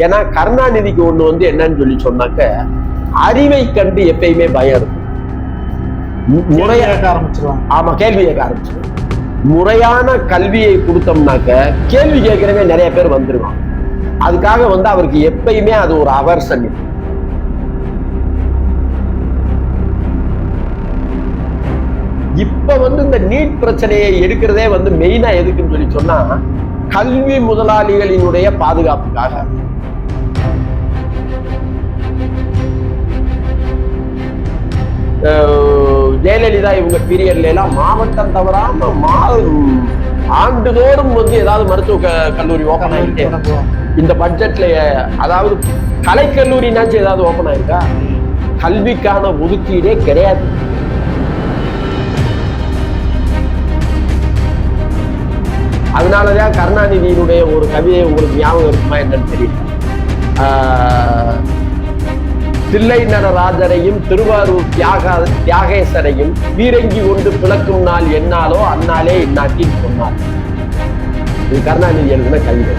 ஏன்னா கருணாநிதிக்கு ஒண்ணு வந்து என்னன்னு சொல்லி சொன்னாக்க, அறிவை கண்டு எப்பயுமே பயம் இருக்கும். முறையாக ஆரம்பிச்சிருவாங்க. ஆமா, கேள்வி கேட்க ஆரம்பிச்சிருவாங்க. முறையான கல்வியை கொடுத்தோம்னாக்க கேள்வி கேட்கிறவே நிறைய பேர் வந்துருவாங்க. அதுக்காக வந்து அவருக்கு எப்பயுமே அது ஒரு அவர்சன். இப்ப வந்து இந்த நீட் பிரச்சனையை எடுக்கிறதே வந்து மெயினா எதுக்குன்னு சொல்லி சொன்னா, கல்வி முதலாளிகளினுடைய பாதுகாப்புக்காக. ஜெயலலிதா இவங்க பீரியட்ல எல்லாம் மாவட்டம் தவறாம ஆண்டுதோறும் வந்து ஏதாவது மருத்துவ கல்லூரி ஓபன் ஆகிட்டே. இந்த பட்ஜெட்ல அதாவது கலைக்கல்லூரினாச்சும் ஏதாவது ஓபன் ஆயிருக்கா? கல்விக்கான ஒதுக்கீடே கிடையாது. அதனாலதான் கருணாநிதியினுடைய ஒரு கவிதை உங்களுக்கு ஞாபகம் இருக்குமா என்னன்னு தெரியல. தில்லை நடராஜரையும் திருவாரூர் தியாகேசரையும் பீரங்கி கொண்டு பிளக்கும் நாள் என்னாலோ அந்நாளே இந்நாட்டில் சொன்னார். இது கருணாநிதி எழுதின கவிதை.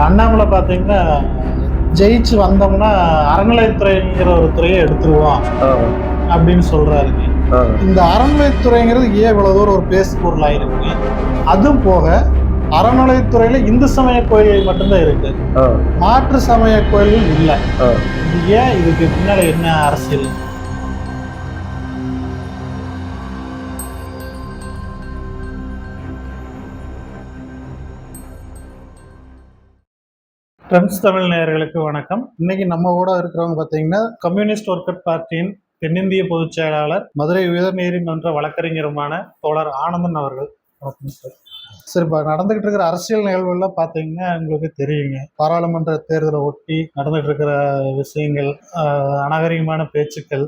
அண்ணாமலை பாத்தீங்கன்னா ஜெயிச்சு வந்தோம்னா அறநிலையத்துறைங்கிற ஒரு துறையை எடுத்துருவோம் அப்படின்னு சொல்றாருங்க. இந்த அறநிலையத்துறைங்கிறது ஏன் இவ்வளவு தூரம் ஒரு பேசு பொருள் ஆயிருக்கு? அதுவும் போக அறநிலையத்துறையில இந்து சமய கோயில்கள் மட்டும்தான் இருக்கு, மாற்று சமய கோயில்கள் இல்லை. ஏன்? இதுக்கு பின்னால என்ன அரசியல்? ட்ரெண்ட்ஸ் தமிழ் நேயர்களுக்கு வணக்கம். இன்னைக்கு நம்ம கூட இருக்கிறவங்க பார்த்தீங்கன்னா கம்யூனிஸ்ட் ஒர்க்கர் பார்ட்டியின் தென்னிந்திய பொதுச் செயலாளர், மதுரை உயர் நீதிமன்ற வழக்கறிஞருமான தோழர் ஆனந்தன் அவர்கள். வணக்கம் சார். சரி, இப்போ நடந்துகிட்டு இருக்கிற அரசியல் நிகழ்வுகள்லாம் பார்த்தீங்கன்னா உங்களுக்கு தெரியுங்க. பாராளுமன்ற தேர்தலை ஒட்டி நடந்துட்டு இருக்கிற விஷயங்கள், அநாகரிகமான பேச்சுக்கள்,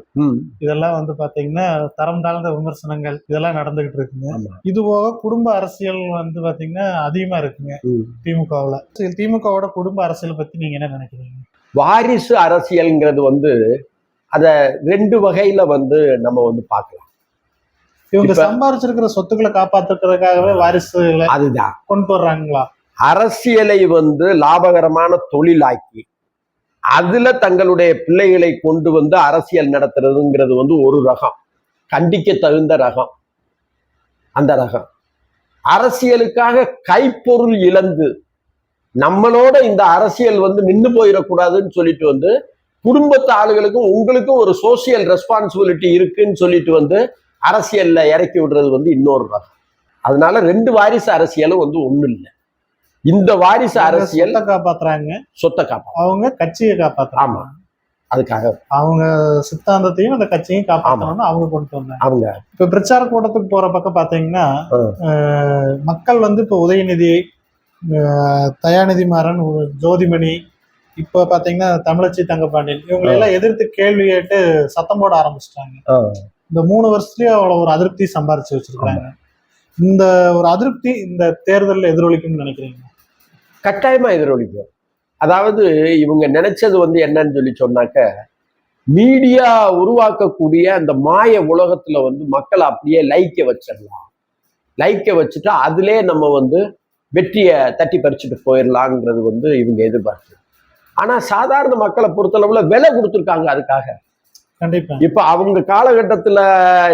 இதெல்லாம் வந்து பார்த்தீங்கன்னா தரம் தாழ்ந்த விமர்சனங்கள் இதெல்லாம் நடந்துகிட்டு இருக்குங்க. இது போக குடும்ப அரசியல் வந்து பார்த்தீங்கன்னா அதிகமா இருக்குங்க திமுகவில். திமுகவோட குடும்ப அரசியல் பத்தி நீங்க என்ன நினைக்கிறீங்க? வாரிசு அரசியல்ங்கிறது வந்து அத ரெண்டு வகையில வந்து நம்ம வந்து பார்க்கலாம். இவங்க சம்பாதிச்சிருக்கிற சொத்துக்களை காப்பாத்துறதுக்காகவே வாரிசுகளை அதுதான் கொண்டு வர்றாங்களா? அரசியலை வந்து லாபகரமான தொழிலாக்கி அதுல தங்களுடைய பிள்ளைகளை கொண்டு வந்து அரசியல் நடத்துறதுங்கிறது வந்து ஒரு ரகம், கண்டிக்க தகுந்த ரகம். அந்த ரகம் அரசியலுக்காக கைப்பொருள் இழந்து நம்மளோட இந்த அரசியல் வந்து நின்று போயிடக்கூடாதுன்னு சொல்லிட்டு வந்து குடும்பத்து ஆளுகளுக்கும் உங்களுக்கும் ஒரு சோசியல் ரெஸ்பான்சிபிலிட்டி இருக்குன்னு சொல்லிட்டு வந்து அரசியல்ல இறக்கி விடுறது வந்து இன்னொரு ரகம். அதனால ரெண்டு வாரிசு அரசியலும் வந்து ஒண்ணு இல்லை. இந்த வாரிசு அரசியல் காப்பாத்துறாங்க, சொத்தை காப்பாற்ற, அவங்க கட்சியை காப்பாத்துறாங்க. ஆமா, அதுக்காக அவங்க சித்தாந்தத்தையும் அந்த கட்சியும் காப்பாற்றணும்னு அவங்க கொண்டு வந்தாங்க. அவங்க இப்ப பிரச்சார கூட்டத்துக்கு போற பக்கம் பாத்தீங்கன்னா மக்கள் வந்து இப்ப உதயநிதி, தயாநிதி மாறன், ஜோதிமணி, இப்ப பாத்தீங்கன்னா தமிழச்சி தங்கப்பாண்டியன் இவங்களெல்லாம் எதிர்த்து கேள்வி கேட்டு சத்தம் போட ஆரம்பிச்சிட்டாங்க. இந்த 3 வருஷத்துலயே அவ்வளவு ஒரு அதிருப்தி சம்பாரிச்சு வச்சிருக்காங்க. இந்த ஒரு அதிருப்தி இந்த தேர்தலில் எதிரொலிக்கும்னு நினைக்கிறீங்க? கட்டாயமா எதிரொலிக்கும். அதாவது இவங்க நினைச்சது வந்து என்னன்னு சொல்லி சொன்னாக்க, மீடியா உருவாக்கக்கூடிய அந்த மாய உலகத்துல வந்து மக்களை அப்படியே லைக்க வச்சிடலாம், லைக்க வச்சுட்டு அதுல நம்ம வந்து வெற்றியை தட்டி பறிச்சுட்டு போயிடலாங்கிறது வந்து இவங்க எதிர்பார்த்து. ஆனா சாதாரண மக்களை பொறுத்தளவுல விலை கொடுத்துருக்காங்க அதுக்காக. கண்டிப்பா. இப்ப அவங்க காலகட்டத்துல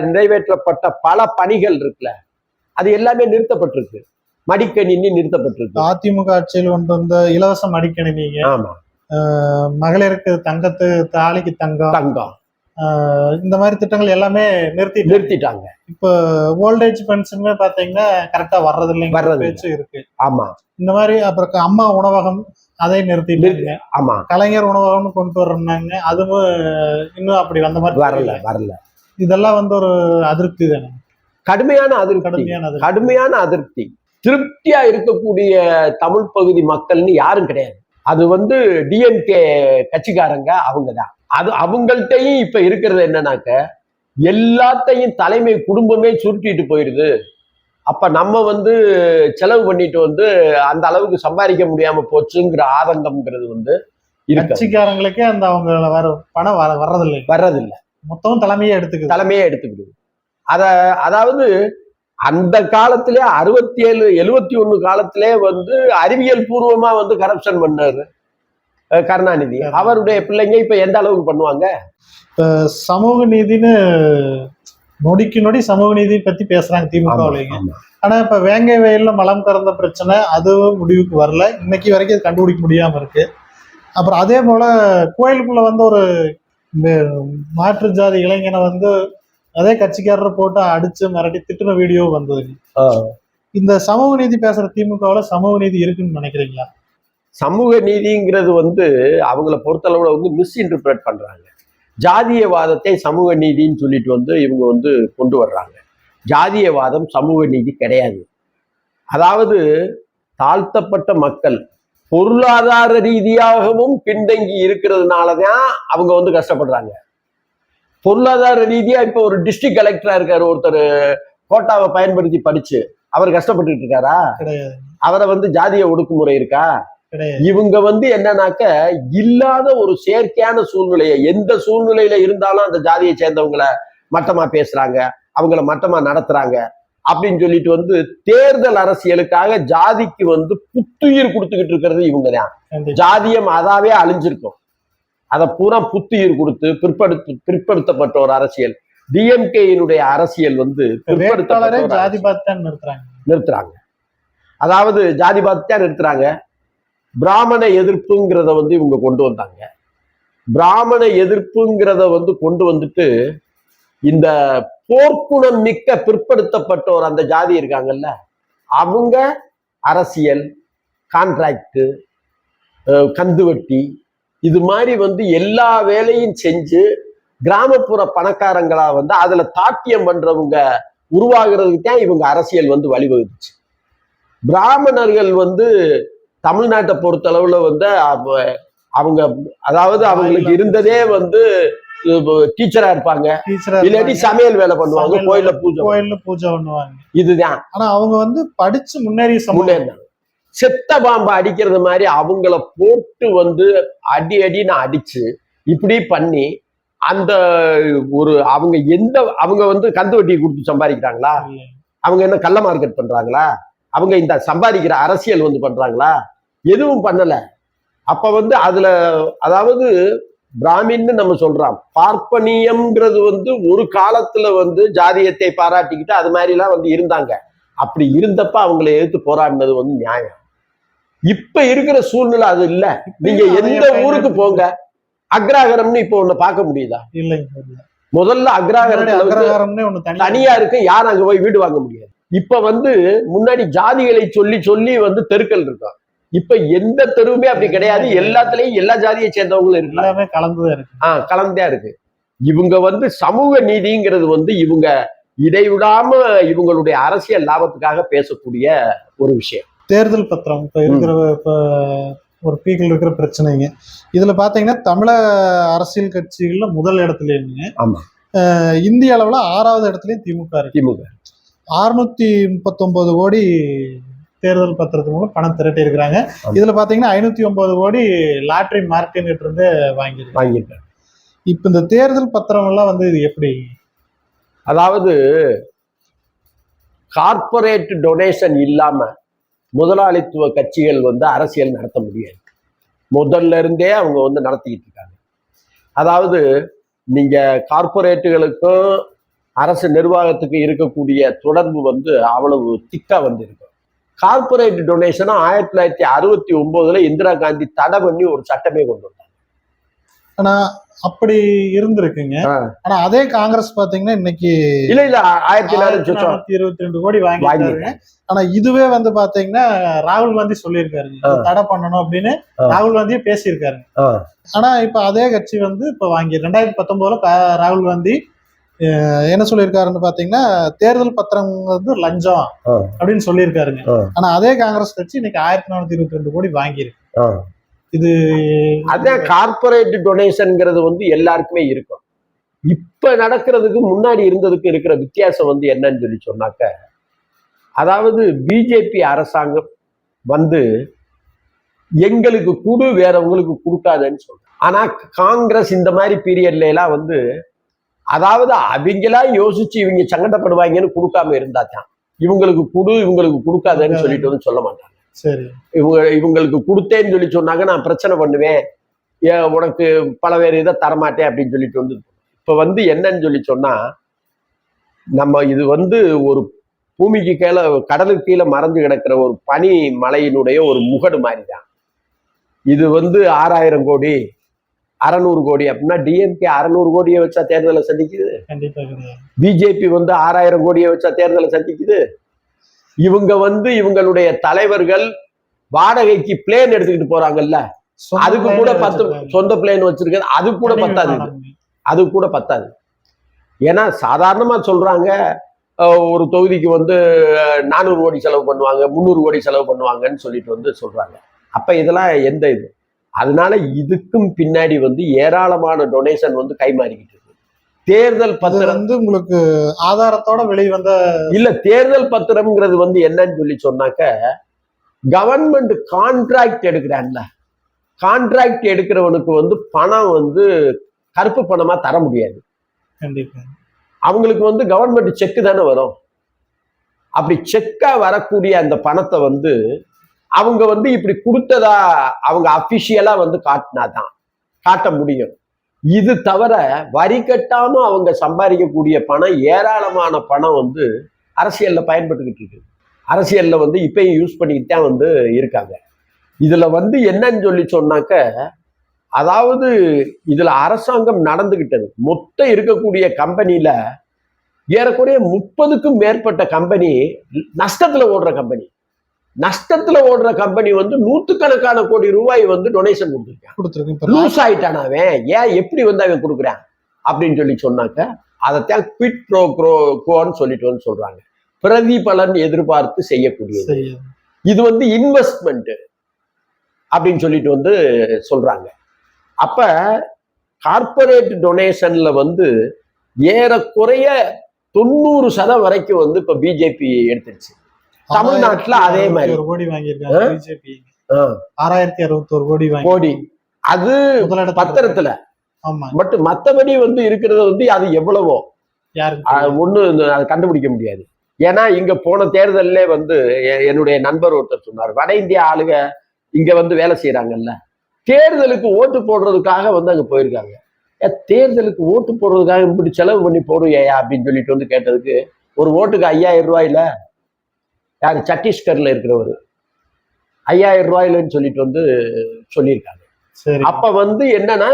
நிறைவேற்றப்பட்ட பல பணிகள் இருக்குல்ல, அது எல்லாமே நிறுத்தப்பட்டிருக்கு. மடிக்கணினி நிறுத்தப்பட்டிருக்கு. அதிமுக ஆட்சியில் கொண்டு வந்த இலவச மடிக்கணினிங்க, ஆமா, மகளிருக்கு தாலிக்கு தங்கம், இந்த மாதிரி திட்டங்கள் எல்லாமே நிறுத்திட்டாங்க. இப்ப ஓல்டேஜ் பென்ஷனுமே பாத்தீங்கன்னா கரெக்டா வர்றது இல்லைங்க, பேச்சு இருக்கு. ஆமா, இந்த மாதிரி. அப்புறம் அம்மா உணவகம் அதை நிறுத்திட்டாங்க. ஆமா, கலைஞர் உணவகம்னு கொண்டு வர்றாங்க, அதுவும் இன்னும் அப்படி வந்த மாதிரி வரல. இதெல்லாம் வந்து ஒரு அதிருப்தி தானே, கடுமையான அதிருப்தி. திருப்தியா இருக்கக்கூடிய தமிழ் பகுதி மக்கள்னு யாரும் கிடையாது. அது வந்து டிஎம்கே கட்சிக்காரங்க அவங்கதான். அது அவங்கள்ட்டையும் இப்ப இருக்கிறது என்னன்னாக்க, எல்லாத்தையும் தலைமை குடும்பமே சுருட்டிட்டு போயிடுது. அப்ப நம்ம வந்து செலவு பண்ணிட்டு வந்து அந்த அளவுக்கு சம்பாதிக்க முடியாம போச்சுங்கிற ஆதங்கம்ங்கிறது வந்து கட்சிக்காரங்களுக்கே அந்த அவங்க பணம் வர்றதில்லை, வர்றதில்லை. மொத்தம் தலைமையே எடுத்துக்கிடுது. அதாவது அந்த காலத்திலே 67 71 காலத்திலே வந்து அறிவியல் பூர்வமா வந்து கரப்ஷன் பண்ணாரு கருணாநிதி. அவருடைய பிள்ளைங்க இப்ப எந்த அளவுக்கு பண்ணுவாங்க? இப்ப சமூக நீதினு நொடிக்கு நொடி சமூக நீதி பத்தி பேசுறாங்க திமுகவிலைங்க. ஆனா இப்ப வேங்கை வயல்ல மலம் கறந்த பிரச்சனை அதுவும் முடிவுக்கு வரல, இன்னைக்கு வரைக்கும் அது கண்டுபிடிக்க முடியாம இருக்கு. அப்புறம் அதே போல கோயிலுக்குள்ள வந்து ஒரு மாற்று ஜாதி இளைஞனை வந்து அதே கட்சிக்காரரை போட்டு அடிச்சு மிரட்டி திட்டுன வீடியோ வந்ததுங்க. இந்த சமூக நீதி பேசுற திமுகவுல சமூக நீதி இருக்குன்னு நினைக்கிறீங்களா? சமூக நீதிங்கிறது வந்து அவங்கள பொறுத்தளவுல வந்து மிஸ்இன்டர்பிரட் பண்றாங்க. ஜாதியவாதத்தை சமூக நீதின்னு சொல்லிட்டு வந்து இவங்க வந்து கொண்டு வர்றாங்க. ஜாதியவாதம் சமூக நீதி கிடையாது. அதாவது தாழ்த்தப்பட்ட மக்கள் பொருளாதார ரீதியாகவும் பின்தங்கி இருக்கிறதுனாலதான் அவங்க வந்து கஷ்டப்படுறாங்க. பொருளாதார ரீதியா இப்ப ஒரு டிஸ்ட்ரிக்ட் கலெக்டரா இருக்காரு ஒருத்தர், கோட்டாவை பயன்படுத்தி படிச்சு, அவர் கஷ்டப்பட்டு இருக்காரா? கிடையாது. அவரை வந்து ஜாதிய ஒடுக்குமுறை இருக்கா? இவங்க வந்து என்னன்னாக்க இல்லாத ஒரு செயற்கையான சூழ்நிலையை, எந்த சூழ்நிலையில இருந்தாலும் அந்த ஜாதியை சேர்ந்தவங்களை மட்டமா பேசுறாங்க, அவங்கள மட்டமா நடத்துறாங்க அப்படின்னு சொல்லிட்டு வந்து தேர்தல் அரசியலுக்காக ஜாதிக்கு வந்து புத்துயிர் கொடுத்துக்கிட்டு இருக்கிறது இவங்க தான். ஜாதியம் அதாவே அழிஞ்சிருக்கும். அதை பூரா புத்துயிர் கொடுத்து பிற்படுத்தப்பட்ட ஒரு அரசியல். டிஎம்கேயினுடைய அரசியல் வந்து நிறுத்துறாங்க. அதாவது ஜாதி பார்த்து நிறுத்துறாங்க. பிராமண எதிர்ப்புங்கிறத வந்து இவங்க கொண்டு வந்தாங்க. பிராமண எதிர்ப்புங்கிறத வந்து கொண்டு வந்துட்டு இந்த போர்க்குணம் மிக்க பிற்படுத்தப்பட்டோர் அந்த ஜாதி இருக்காங்கல்ல, அவங்க அரசியல், கான்ட்ராக்டு, கந்துவட்டி, இது மாதிரி வந்து எல்லா வேலையும் செஞ்சு கிராமப்புற பணக்காரங்களா வந்து அதுல தாட்டியம் பண்றவங்க உருவாகிறதுக்கு தான் இவங்க அரசியல் வந்து வழிவகுச்சு. பிராமணர்கள் வந்து தமிழ்நாட்டை பொறுத்தளவுல வந்து அவங்க அதாவது அவங்களுக்கு இருந்ததே வந்து டீச்சரா இருப்பாங்க, இல்லாட்டி சமையல் வேலை பண்ணுவாங்க, கோயில்ல பூஜை பண்ணுவாங்க. இதுதான். ஆனா அவங்க வந்து படிச்சு முன்னேறினாங்க. செத்த பாம்பை அடிக்கிறது மாதிரி அவங்கள போட்டு வந்து அடின்னு அடிச்சு இப்படி பண்ணி அந்த ஒரு அவங்க வந்து கந்து வட்டி கொடுத்து சம்பாதிக்கிறாங்களா? அவங்க என்ன கள்ள மார்க்கெட் பண்றாங்களா? அவங்க இந்த சம்பாதிக்கிற அரசியல் வந்து பண்றாங்களா? எதுவும் பண்ணல. அப்ப வந்து அதுல அதாவது பிராமின்னு நம்ம சொல்றோம், பார்ப்பனியம்ங்கிறது வந்து ஒரு காலத்துல வந்து ஜாதியத்தை பாராட்டிக்கிட்டு அது மாதிரி எல்லாம் வந்து இருந்தாங்க. அப்படி இருந்தப்ப அவங்களை எதிர்த்து போராடினது வந்து நியாயம். இப்ப இருக்கிற சூழ்நிலை அது இல்ல. நீங்க எந்த ஊருக்கு போங்க, அக்ராகரம்னு இப்ப ஒண்ணு பார்க்க முடியுதா? இல்லைங்க. முதல்ல அக்ராகரம் தனியா இருக்கு, யாரும் அங்க போய் வீடு வாங்க முடியாது. இப்ப வந்து முன்னாடி ஜாதிகளை சொல்லி சொல்லி வந்து தெருக்கள் இருக்கும். இப்ப எந்த தெருவுமே அப்படி கிடையாது. எல்லாத்துலயும் எல்லா ஜாதியை சேர்ந்தவங்களும் இருக்கு, எல்லாமே கலந்துதான் இருக்கு. கலந்துதான் இருக்கு. இவங்க வந்து சமூக நீதிங்கிறது வந்து இவங்க இடைவிடாம இவங்களுடைய அரசியல் லாபத்துக்காக பேசக்கூடிய ஒரு விஷயம். தேர்தல் பத்திரம் இப்ப இருக்கிற ஒரு பீக்கில் இருக்கிற பிரச்சனைங்க. இதுல பாத்தீங்கன்னா தமிழக அரசியல் கட்சிகள்ல முதல் இடத்துல இருந்துங்க. ஆமா. இந்திய அளவுல 6வது இடத்துலயும் திமுக இருக்கு. திமுக 639 கோடி தேர்தல் பத்திரத்து மூலம் பணம் திரட்டி இருக்கிறாங்க. இதுல பாத்தீங்கன்னா 509 கோடி லாட்டரி மார்க்கெட் கிட்ட இருந்து வாங்கியிருக்காங்க. இப்ப இந்த தேர்தல் பத்திரம் எல்லாம் வந்து இது எப்படி? அதாவது கார்பரேட் டொனேஷன் இல்லாம முதலாளித்துவ கட்சிகள் வந்து அரசியல் நடத்த முடியாது. முதல்ல இருந்தே அவங்க வந்து நடத்திக்கிட்டு இருக்காங்க. அதாவது நீங்க கார்பரேட்டுகளுக்கும் அரசு நிர்வாகத்துக்கு இருக்கக்கூடிய தொடர்பு வந்து அவ்வளவு திக்கா வந்து இருக்கும். கார்பரேட் டொனேஷனை 1969 இந்திரா காந்தி தடை பண்ணி ஒரு சட்டமே கொண்டு வந்தாங்க. ஆனா அப்படி இருந்திருக்குங்க. ஆனா அதே காங்கிரஸ் பாத்தீங்கன்னா இன்னைக்கு இல்ல 1922 கோடி வாங்கிட்டாங்க. ஆனா இதுவே வந்து பாத்தீங்கன்னா ராகுல் காந்தி சொல்லியிருக்காருங்க தடை பண்ணணும் அப்படின்னு ராகுல் காந்தியே பேசியிருக்காரு. ஆனா இப்ப அதே கட்சி வந்து இப்ப வாங்கி 2019 ராகுல் காந்தி என்ன சொல்லியிருக்காருன்னு பாத்தீங்கன்னா தேர்தல் பத்திரம் வந்து லஞ்சம் அப்படின்னு சொல்லியிருக்காருங்க. ஆனா அதே காங்கிரஸ் கட்சி இன்னைக்கு 1422 கோடி வாங்கியிருக்கு. இது அதான் கார்பரேட் டொனேஷன்ங்கிறது வந்து எல்லாருக்குமே இருக்கும். இப்ப நடக்கிறதுக்கு முன்னாடி இருந்ததுக்கு இருக்கிற வித்தியாசம் வந்து என்னன்னு சொல்லி சொன்னாக்க, அதாவது பிஜேபி அரசாங்கம் வந்து எங்களுக்கு கொடு வேறவங்களுக்கு கொடுக்காதுன்னு சொல்றேன். ஆனா காங்கிரஸ் இந்த மாதிரி பீரியட்ல எல்லாம் வந்து அதாவது அவங்களா யோசிச்சு இவங்க சங்கடப்படுவாங்கன்னு கொடுக்காம இருந்தாதான். இவங்களுக்கு கொடு இவங்களுக்கு கொடுக்காதேன்னு சொல்லிட்டு வந்து சொல்ல மாட்டாங்க. சரி. இவங்களுக்கு கொடுத்தேன்னு சொல்லி சொன்னாங்க, நான் பிரச்சனை பண்ணுவேன், உனக்கு பல பேர் இதை தரமாட்டேன் அப்படின்னு சொல்லிட்டு வந்து இப்ப வந்து என்னன்னு சொல்லி சொன்னா, நம்ம இது வந்து ஒரு பூமிக்கு கீழே கடலுக்கு கீழே மறைஞ்சு கிடக்கிற ஒரு பனி மலையினுடைய ஒரு முகடு மாதிரி தான். இது வந்து 6000 கோடி 600 கோடி அப்படின்னா டிஎம்கே 600 கோடியை வச்சா தேர்தலை சந்திக்குது. பிஜேபி வந்து 6000 கோடியை வச்சா தேர்தலை சந்திக்குது. இவங்க வந்து இவங்களுடைய தலைவர்கள் வாடகைக்கு பிளேன் எடுத்துக்கிட்டு போறாங்கல்ல, அதுக்கு கூட 10 சொந்த பிளேன் வச்சிருக்க, அது கூட பத்தாது. அது கூட பத்தாது. ஏன்னா சாதாரணமா சொல்றாங்க, ஒரு தொகுதிக்கு வந்து 400 கோடி செலவு பண்ணுவாங்க, 300 கோடி செலவு பண்ணுவாங்கன்னு சொல்லிட்டு வந்து சொல்றாங்க. அப்ப இதெல்லாம் எந்த இது? அதனால இதுக்கும் பின்னாடி வந்து ஏராளமான டொனேஷன் வந்து கைமாறிக்கிட்டு இருக்கு. தேர்தல் பத்திரம் வந்து உங்களுக்கு ஆதாரத்தோட வெளிவந்த இல்ல. தேர்தல் பத்திரம்ங்கிறது வந்து என்னன்னு சொல்லி சொன்னாக்க, கவர்மெண்ட் கான்ட்ராக்ட் எடுக்கிறான்ல, கான்ட்ராக்ட் எடுக்கிறவனுக்கு வந்து பணம் வந்து கருப்பு பணமா தர முடியாது. கண்டிப்பா அவங்களுக்கு வந்து கவர்மெண்ட் செக்கு தானே வரும். அப்படி செக்கா வரக்கூடிய அந்த பணத்தை வந்து அவங்க வந்து இப்படி கொடுத்ததா அவங்க அபிஷியலா வந்து காட்டினாதான் காட்ட முடியும். இது தவிர வரி கட்டாம அவங்க சம்பாதிக்கக்கூடிய பணம், ஏராளமான பணம் வந்து அரசியல்ல பயன்பட்டுக்கிட்டு இருக்கு. அரசியல்ல வந்து இப்பயும் யூஸ் பண்ணிக்கிட்டு தான் வந்து இருக்காங்க. இதுல வந்து என்னன்னு சொல்லி சொன்னாக்க, அதாவது இதுல அரசாங்கம் நடந்துகிட்டது மொத்தம் இருக்கக்கூடிய கம்பெனியில ஏறக்குறைய 30க்கும் மேற்பட்ட கம்பெனி நஷ்டத்துல ஓடுற கம்பெனி. நஷ்டத்துல ஓடுற கம்பெனி வந்து 100கணக்கான கோடி ரூபாய் வந்து டொனேஷன் கொடுத்துருக்கான். லூஸ் ஆயிட்டான் அவன். ஏன் எப்படி வந்து அவன் கொடுக்குறான் அப்படின்னு சொல்லி சொன்னாக்க, அதைத்தான் குவிட் ப்ரோ கோன்னு சொல்லிட்டு வந்து சொல்றாங்க. பிரதிபலன் எதிர்பார்த்து செய்யக்கூடியது. இது வந்து இன்வெஸ்ட்மெண்ட் அப்படின்னு சொல்லிட்டு வந்து சொல்றாங்க. அப்ப கார்பரேட் டொனேஷன்ல வந்து ஏறக்குறைய 90% வரைக்கும் வந்து இப்ப பிஜேபி எடுத்துருச்சு. தமிழ்நாட்டுல அதே மாதிரி கோடி வாங்கியிருக்காங்க பிஜேபி. 6061 கோடி அது பத்திரத்துல. பட் மத்தபடி வந்து இருக்கிறது வந்து அது எவ்வளவோ ஒண்ணு அதை கண்டுபிடிக்க முடியாது. ஏன்னா இங்க போன தேர்தல்ல வந்து என்னுடைய நண்பர் ஒருத்தர் சொன்னார், வட இந்திய ஆளுங்க இங்க வந்து வேலை செய்யறாங்கல்ல, தேர்தலுக்கு ஓட்டு போடுறதுக்காக வந்து அங்க போயிருக்காங்க. தேர்தலுக்கு ஓட்டு போடுறதுக்காக இப்படி செலவு பண்ணி போடுவியா அப்படின்னு சொல்லிட்டு வந்து கேட்டதுக்கு, ஒரு ஓட்டுக்கு 5000 ரூபாயில, யாரு சத்தீஸ்கர்ல இருக்கிறவர் 5000 ரூபாயிலன்னு சொல்லிட்டு வந்து சொல்லியிருக்காங்க. அப்ப வந்து என்னன்னா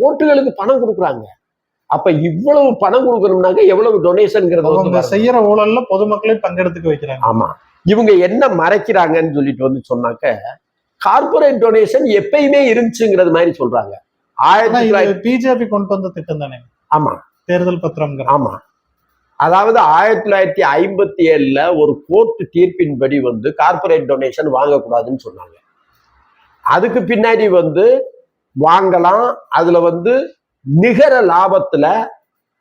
ஓட்டுகளுக்கு பணம் கொடுக்குறாங்க. அப்ப இவ்வளவு பணம் கொடுக்கணும்னாக்க எவ்வளவு டொனேஷன்ங்கிறது செய்யற ஊழல்ல பொதுமக்களை பங்கெடுத்துக்க வைக்கிறாங்க. ஆமா. இவங்க என்ன மறைக்கிறாங்கன்னு சொல்லிட்டு வந்து சொன்னாக்க, கார்பரேட் டொனேஷன் எப்பயுமே இருந்துச்சுங்கிறது மாதிரி சொல்றாங்க. பிஜேபி கொண்டு வந்த திட்டம் தானே. ஆமா, தேர்தல் பத்திரம். ஆமா. அதாவது 1957ல ஒரு கோர்ட் தீர்ப்பின்படி வந்து கார்பரேட் டொனேஷன் வாங்கக்கூடாதுன்னு சொன்னாங்க. அதுக்கு பின்னாடி வந்து வாங்கலாம், அதுல வந்து நிகர லாபத்துல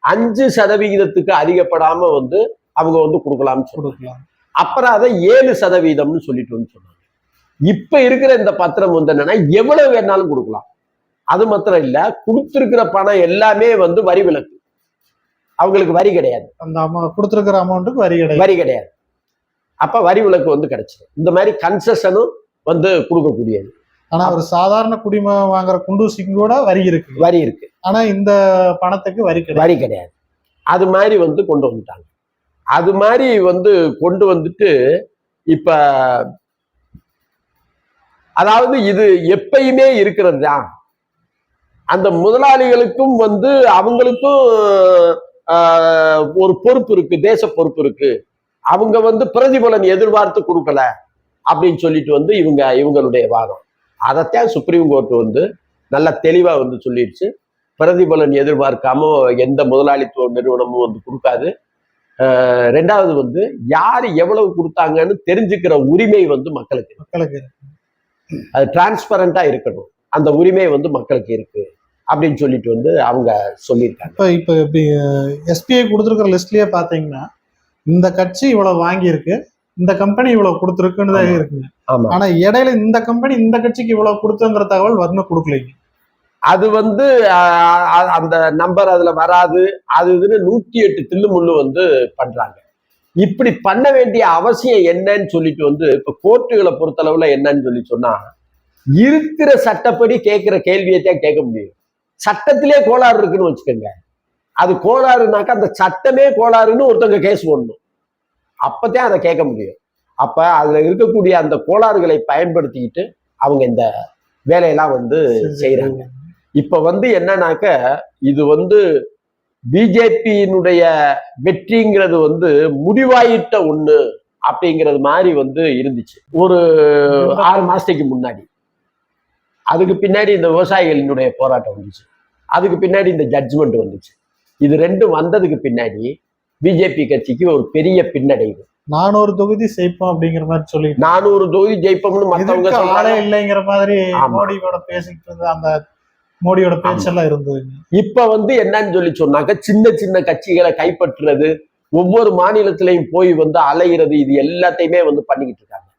5% அதிகப்படாம வந்து அவங்க வந்து கொடுக்கலாம்னு சொல்லலாம். அப்புறம் அதை 7% சொல்லிட்டு வந்து சொன்னாங்க. இப்ப இருக்கிற இந்த பத்திரம் வந்து என்னன்னா எவ்வளவு வேணாலும் கொடுக்கலாம். அது மாத்திரம் இல்ல, கொடுத்திருக்கிற பணம் எல்லாமே வந்து வரி விலக்கு. அவங்களுக்கு வரி கிடையாது. அந்த கொடுத்திருக்கிற அமௌண்ட்டுக்கு வரி கிடையாது. அப்ப வரி விலக்கு வந்து கிடைச்சிடும். இந்த மாதிரி கன்செஷனும் வந்து கொடுக்கக்கூடியது. ஆனா ஒரு சாதாரண குடிமகன் வாங்குற குண்டூசிக்கு கூட வரி இருக்கு. ஆனா இந்த பணத்துக்கு வரி கிடையாது. அது மாதிரி வந்து கொண்டு வந்துட்டாங்க. அது மாதிரி வந்து கொண்டு வந்துட்டு இப்ப அதாவது இது எப்பயுமே இருக்கிறது தான். அந்த முதலாளிகளுக்கும் வந்து அவங்களுக்கும் ஒரு பொறுப்பு இருக்கு, தேச பொறுப்பு இருக்கு. அவங்க வந்து பிரதிபலன் எதிர்பார்த்து கொடுக்கல அப்படின்னு சொல்லிட்டு வந்து இவங்களுடைய வாதம். அதைத்தான் சுப்ரீம் கோர்ட் வந்து நல்ல தெளிவா வந்து சொல்லிடுச்சு. பிரதிபலன் எதிர்பார்க்காம எந்த முதலாளித்துவ நிறுவனமும் வந்து கொடுக்காது. ரெண்டாவது வந்து யாரு எவ்வளவு கொடுத்தாங்கன்னு தெரிஞ்சுக்கிற உரிமை வந்து மக்களுக்கு அது டிரான்ஸ்பரண்டா இருக்கணும். அந்த உரிமை வந்து மக்களுக்கு இருக்கு அப்படின்னு சொல்லிட்டு வந்து அவங்க சொல்லியிருக்காங்க. இப்ப எஸ்பிஐ கொடுத்துருக்கிற லிஸ்ட்லயே பாத்தீங்கன்னா இந்த கட்சி இவ்வளவு வாங்கி இருக்கு, இந்த கம்பெனி இவ்வளவு கொடுத்துருக்குன்னு தான் இருக்குங்க. ஆனா இடையில இந்த கம்பெனி இந்த கட்சிக்கு இவ்வளவு கொடுத்துங்கிற தகவல் வரணும் கொடுக்கலைங்க. அது வந்து அந்த நம்பர் அதுல வராது. அது இதுன்னு 108 தில்லுமுள்ளு வந்து பண்றாங்க. இப்படி பண்ண வேண்டிய அவசியம் என்னன்னு சொல்லிட்டு வந்து இப்ப கோர்ட்டுகளை பொறுத்தளவுல என்னன்னு சொல்லி சொன்னா இருக்கிற சட்டப்படி கேட்கிற கேள்வியை தான் கேட்க முடியும். சட்டத்திலே கோளாறு இருக்குன்னு வச்சுக்கோங்க, அது கோளாறுனாக்கா அந்த சட்டமே கோளாறுன்னு ஒருத்தவங்க கேஸ் போடணும், அப்பதான் அதை கேட்க முடியும். அப்ப அதுல இருக்கக்கூடிய அந்த கோளாறுகளை பயன்படுத்திக்கிட்டு அவங்க இந்த வேலையெல்லாம் வந்து செய்யறாங்க. இப்ப வந்து என்னன்னாக்க இது வந்து பிஜேபியினுடைய வெற்றிங்கிறது வந்து முடிவாயிட்ட ஒண்ணு அப்படிங்கிறது மாதிரி வந்து இருந்துச்சு ஒரு 6 மாசத்துக்கு முன்னாடி. அதுக்கு பின்னாடி இந்த விவசாயிகளினுடைய போராட்டம் வந்துச்சு, அதுக்கு பின்னாடி இந்த ஜட்ஜ்மெண்ட் வந்துச்சு. இது ரெண்டும் வந்ததுக்கு பின்னாடி பிஜேபி கட்சிக்கு ஒரு பெரிய பின்னடைவு. 400 தொகுதி ஜெயிப்போம் அப்படிங்கிற மாதிரி சொல்லி 400 தொகுதி ஜெயிப்போம்னு மத்தவங்க ஆளே இல்லைங்கிற மாதிரி மோடியோட பேசிக்கிட்டு இருந்தது, அந்த மோடியோட பேச்செல்லாம் இருந்தது. இப்ப வந்து என்னன்னு சொல்லி சொன்னாக்க சின்ன சின்ன கட்சிகளை கைப்பற்றுறது, ஒவ்வொரு மாநிலத்திலையும் போய் வந்து அலைகிறது, இது எல்லாத்தையுமே வந்து பண்ணிக்கிட்டு இருக்காங்க.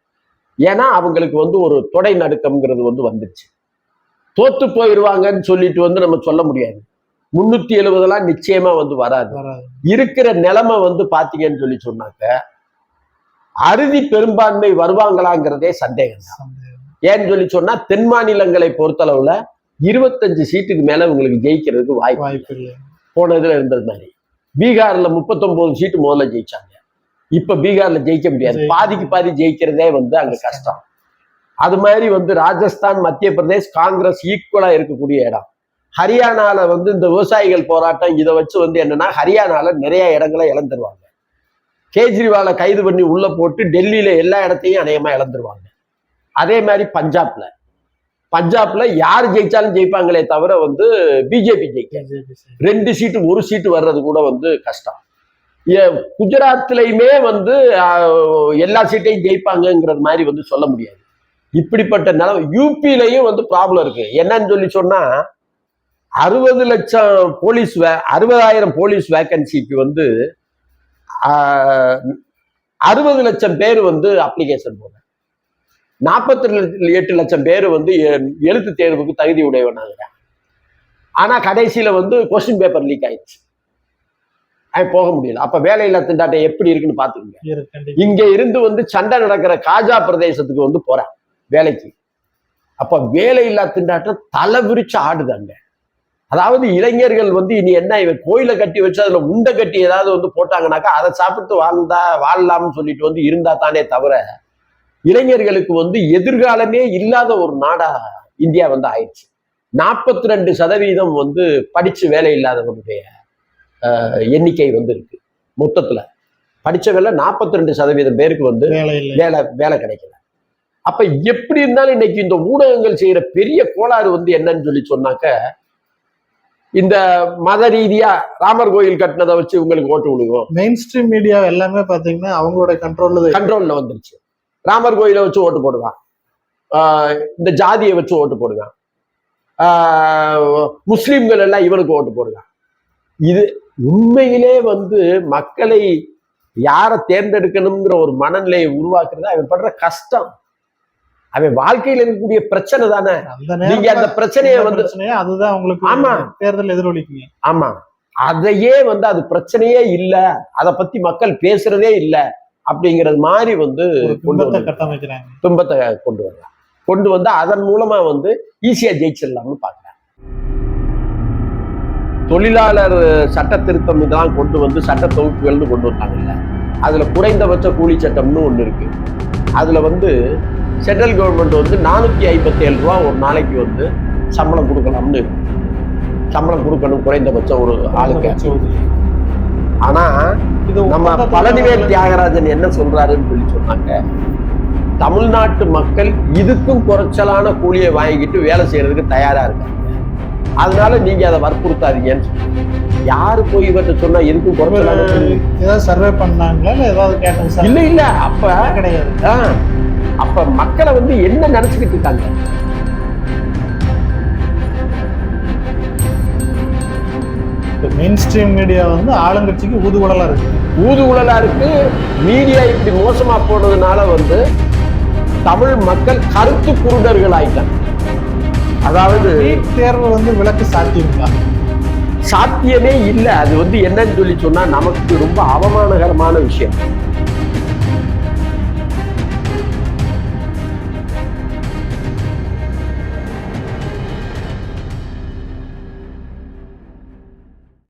ஏன்னா அவங்களுக்கு வந்து ஒரு தொடை நடுக்கம்ங்கிறது வந்து வந்துருச்சு. தோத்து போயிடுவாங்கன்னு சொல்லிட்டு வந்து நம்ம சொல்ல முடியாது. 370 நிச்சயமா வந்து வராது. இருக்கிற நிலைமை வந்து பாத்தீங்கன்னு சொல்லி சொன்னாக்க அறுதி பெரும்பான்மை வருவாங்களாங்கிறதே சந்தேகம் தான். ஏன்னு சொல்லி சொன்னா தென் மாநிலங்களை பொறுத்தளவுல 25 சீட்டுக்கு மேல உங்களுக்கு ஜெயிக்கிறதுக்கு வாய்ப்பு இல்லை. போன இதுல இருந்தது மாதிரி பீகார்ல 39 சீட்டு முதல்ல ஜெயிச்சாங்க, இப்ப பீகார்ல ஜெயிக்க முடியாது, பாதிக்கு பாதி ஜெயிக்கிறதே வந்து அங்க கஷ்டம். அது மாதிரி வந்து ராஜஸ்தான், மத்திய பிரதேஷ் காங்கிரஸ் ஈக்குவலா இருக்கக்கூடிய இடம். ஹரியானால வந்து இந்த விவசாயிகள் போராட்டம் இதை வச்சு வந்து என்னன்னா ஹரியானால நிறைய இடங்களை இழந்துருவாங்க. கேஜ்ரிவாலை கைது பண்ணி உள்ள போட்டு டெல்லியில எல்லா இடத்தையும் அநேகமா இழந்துருவாங்க. அதே மாதிரி பஞ்சாப்ல யார் ஜெயிச்சாலும் ஜெயிப்பாங்களே தவிர வந்து பிஜேபி ஜெயிக்க 2 சீட்டு 1 சீட்டு வர்றது கூட வந்து கஷ்டம். குஜராத்லயுமே வந்து எல்லா சீட்டையும் ஜெயிப்பாங்கிறது மாதிரி வந்து சொல்ல முடியாது. இப்படிப்பட்ட நிலம் யூபிலையும் வந்து ப்ராப்ளம் இருக்கு. என்னன்னு சொல்லி சொன்னா 60 லட்சம் போலீஸ் 60,000 போலீஸ் வேக்கன்சிக்கு வந்து 60 லட்சம் பேர் வந்து அப்ளிகேஷன் போடுறாங்க. 48 லட்சம் பேர் வந்து எழுத்து தேர்வுக்கு தகுதி உடையவனாங்க. ஆனா கடைசியில வந்து கொஸ்டின் பேப்பர் லீக் ஆயிடுச்சு, போக முடியல. அப்ப வேலையில்லா திண்டாட்டம் எப்படி இருக்குன்னு பாத்துக்கோங்க. இங்க இருந்து வந்து சண்டை நடக்கிற காஜா பிரதேசத்துக்கு வந்து போறாங்க வேலைக்கு. அப்ப வேலையில்லா திண்டாட்டம் தலை விரிச்சு ஆடுதாங்க. அதாவது இளைஞர்கள் வந்து இனி என்ன, இவன் கோயிலை கட்டி வச்சு அதுல உண்டை கட்டி ஏதாவது வந்து போட்டாங்கன்னாக்கா அதை சாப்பிட்டு வாழலாம்னு சொல்லிட்டு வந்து இருந்தா தானே தவிர இளைஞர்களுக்கு வந்து எதிர்காலமே இல்லாத ஒரு நாடா இந்தியா வந்து ஆயிடுச்சு. 42% வந்து படிச்சு வேலை இல்லாதவனுடைய எண்ணிக்கை வந்து இருக்கு. மொத்தத்துல படிச்ச வேலை 42% பேருக்கு வந்து வேலை கிடைக்கல. அப்ப எப்படி இருந்தாலும் இன்னைக்கு இந்த ஊடகங்கள் செய்யற பெரிய கோளாறு வந்து என்னன்னு சொல்லி சொன்னாக்க, இந்த மத ரீதியா ராமர் கோயில் கட்டினதை வச்சு உங்களுக்கு ஓட்டு விடுவோம். மெயின் ஸ்ட்ரீம் மீடியா எல்லாமே பாத்தீங்கன்னா அவங்களோட கண்ட்ரோல்ல வந்துருச்சு. ராமர் கோயிலை வச்சு ஓட்டு போடுவான், இந்த ஜாதியை வச்சு ஓட்டு போடுவான், முஸ்லிம்கள் எல்லாம் இவனுக்கு ஓட்டு போடுவான். இது உண்மையிலே வந்து மக்களை யாரை தேர்ந்தெடுக்கணுங்கிற ஒரு மனநிலையை உருவாக்குறது அவன் படுற கஷ்டம். அவன் வாழ்க்கையில் இருக்கக்கூடிய பிரச்சனை தானே. நீங்க அந்த பிரச்சனையை வந்து அதுதான் உங்களுக்கு ஆமா தேர்தல் எதிரொலிக்குங்க. ஆமா, அதையே வந்து அது பிரச்சனையே இல்லை, அதை பத்தி மக்கள் பேசுறதே இல்லை அப்படிங்கிறது மாதிரி வந்து துன்பத்தை கொண்டு வந்து அதன் மூலமா வந்து ஈஸியா ஜெயிச்சிடலாம்னு பாக்குறாங்க. தொழிலாளர் சட்ட திருத்தம் இதெல்லாம் கொண்டு வந்து சட்ட தொகுப்புகள்னு கொண்டு வந்தாங்கல்ல, அதுல குறைந்தபட்ச கூலி சட்டம்னு ஒண்ணு இருக்கு. அதுல வந்து சென்ட்ரல் கவர்மெண்ட் வந்து 457 ரூபா ஒரு நாளைக்கு வந்து சம்பளம் கொடுக்கலாம்னு இருக்கு. சம்பளம் கொடுக்கணும் குறைந்தபட்சம் ஒரு ஆளுக்கு. ஆனா நம்ம பழனிவேல் தியாகராஜன் என்ன சொல்றாருன்னு சொல்லி சொன்னாங்க, தமிழ்நாட்டு மக்கள் இதுக்கும் குறைச்சலான கூலியை வாங்கிட்டு வேலை செய்யறதுக்கு தயாரா இருக்காங்க, அதனால நீங்க அதை வற்புறுத்தாதீங்கன்னு சொல்லுங்க. யாரு போய் இவர்கிட்ட சொன்னா எதுக்கும் குறைச்சலான ஏதாவது சர்வே பண்ணாங்களா ஏதாவது கேட்டாங்க? இல்ல அப்ப கிடையாது. அப்ப மக்களை வந்து என்ன நினைச்சுக்கிட்டு இருக்காங்க? மெயின் ஸ்ட்ரீம் மீடியா வந்து ஆளுங்கட்சிக்கு ஊதுகுழலா இருக்கு. மீடியா இப்படி மோசமா போனதுனால வந்து தமிழ் மக்கள் கருத்து குருடர்கள் ஆயிட்டாங்க. அதாவது தேர்வு வந்து விலக்கு சாத்தியமே இல்லை. அது வந்து என்னன்னு சொல்லி சொன்னா நமக்கு ரொம்ப அவமானகரமான விஷயம்.